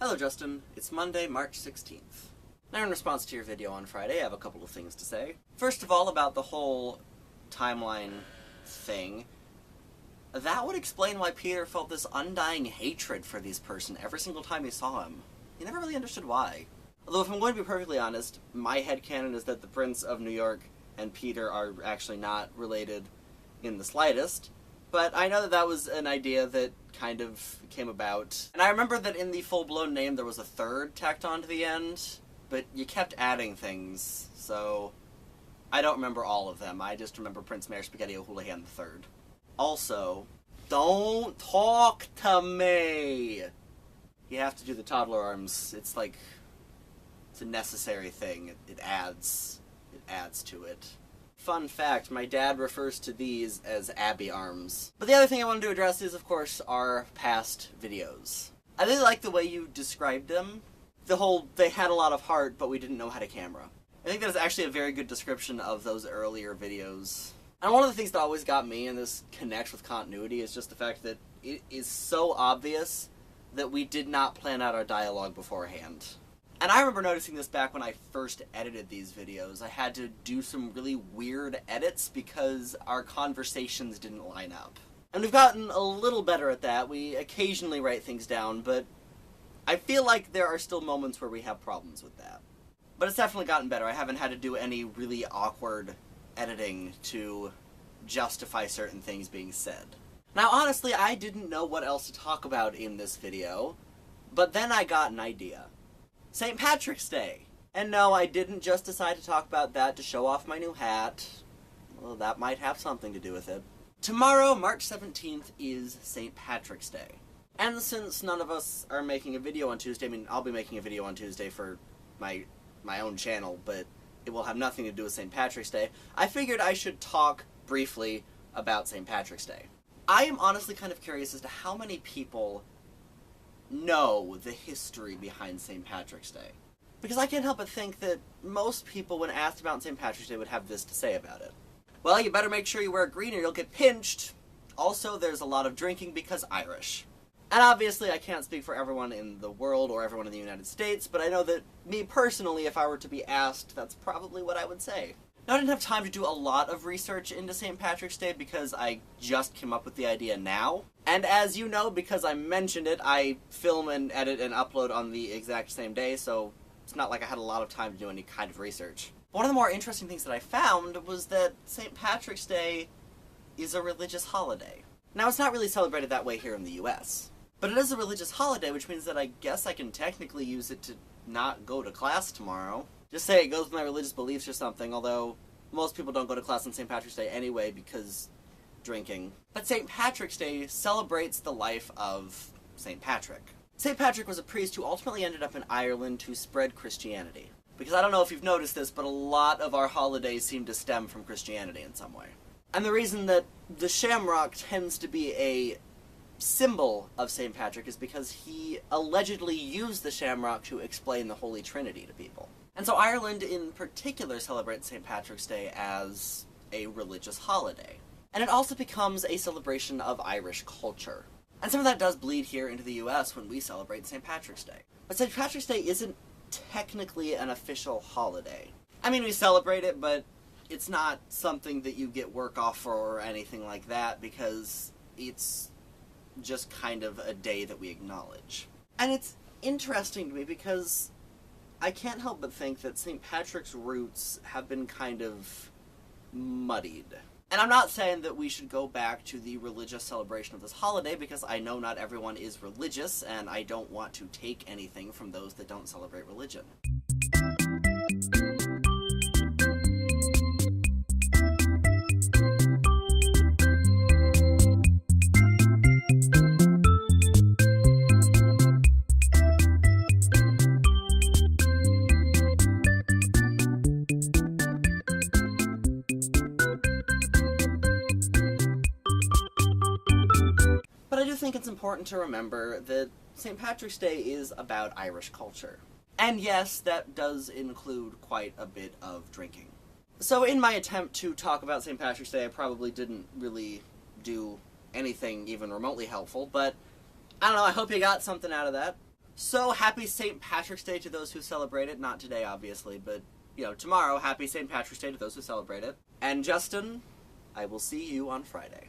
Hello Justin, it's Monday, March 16th. Now in response to your video on Friday, I have a couple of things to say. First of all, about the whole timeline thing, that would explain why Peter felt this undying hatred for this person every single time he saw him. He never really understood why. Although if I'm going to be perfectly honest, my headcanon is that the Prince of New York and Peter are actually not related in the slightest. But I know that that was an idea that kind of came about. And I remember that in the full-blown name there was a third tacked on to the end, but you kept adding things, so I don't remember all of them. I just remember Prince Mayor Spaghetti O'Houlihan III. Also, don't talk to me! You have to do the toddler arms. It's like, it's a necessary thing. It adds to it. Fun fact, my dad refers to these as Abby arms. But the other thing I wanted to address is, of course, our past videos. I really like the way you described them. The whole, they had a lot of heart, but we didn't know how to camera. I think that is actually a very good description of those earlier videos. And one of the things that always got me, and this connects with continuity, is just the fact that it is so obvious that we did not plan out our dialogue beforehand. And I remember noticing this back when I first edited these videos. I had to do some really weird edits because our conversations didn't line up. And we've gotten a little better at that. We occasionally write things down, but I feel like there are still moments where we have problems with that. But it's definitely gotten better. I haven't had to do any really awkward editing to justify certain things being said. Now, honestly, I didn't know what else to talk about in this video, but then I got an idea. St. Patrick's Day. And no, I didn't just decide to talk about that to show off my new hat. Well, that might have something to do with it. Tomorrow, March 17th, is St. Patrick's Day. And since none of us are making a video on Tuesday, I mean, I'll be making a video on Tuesday for my own channel, but it will have nothing to do with St. Patrick's Day, I figured I should talk briefly about St. Patrick's Day. I am honestly kind of curious as to how many people know the history behind St. Patrick's Day. Because I can't help but think that most people, when asked about St. Patrick's Day, would have this to say about it. Well, you better make sure you wear green or you'll get pinched. Also, there's a lot of drinking because Irish. And obviously, I can't speak for everyone in the world or everyone in the United States, but I know that me personally, if I were to be asked, that's probably what I would say. Now, I didn't have time to do a lot of research into St. Patrick's Day because I just came up with the idea now. And as you know, because I mentioned it, I film and edit and upload on the exact same day, so it's not like I had a lot of time to do any kind of research. One of the more interesting things that I found was that St. Patrick's Day is a religious holiday. Now, it's not really celebrated that way here in the US, but it is a religious holiday, which means that I guess I can technically use it to not go to class tomorrow. Just say it goes with my religious beliefs or something, although most people don't go to class on St. Patrick's Day anyway because drinking. But St. Patrick's Day celebrates the life of St. Patrick. St. Patrick was a priest who ultimately ended up in Ireland to spread Christianity. Because I don't know if you've noticed this, but a lot of our holidays seem to stem from Christianity in some way. And the reason that the shamrock tends to be a symbol of St. Patrick is because he allegedly used the shamrock to explain the Holy Trinity to people. And so Ireland in particular celebrates St. Patrick's Day as a religious holiday. And it also becomes a celebration of Irish culture. And some of that does bleed here into the US when we celebrate St. Patrick's Day. But St. Patrick's Day isn't technically an official holiday. I mean, we celebrate it, but it's not something that you get work off for or anything like that because it's just kind of a day that we acknowledge. And it's interesting to me because I can't help but think that St. Patrick's roots have been kind of muddied. And I'm not saying that we should go back to the religious celebration of this holiday because I know not everyone is religious and I don't want to take anything from those that don't celebrate religion. I do think it's important to remember that St. Patrick's Day is about Irish culture. And yes, that does include quite a bit of drinking. So in my attempt to talk about St. Patrick's Day, I probably didn't really do anything even remotely helpful, but I don't know, I hope you got something out of that. So, happy St. Patrick's Day to those who celebrate it. Not today, obviously, but, you know, tomorrow, happy St. Patrick's Day to those who celebrate it. And Justin, I will see you on Friday.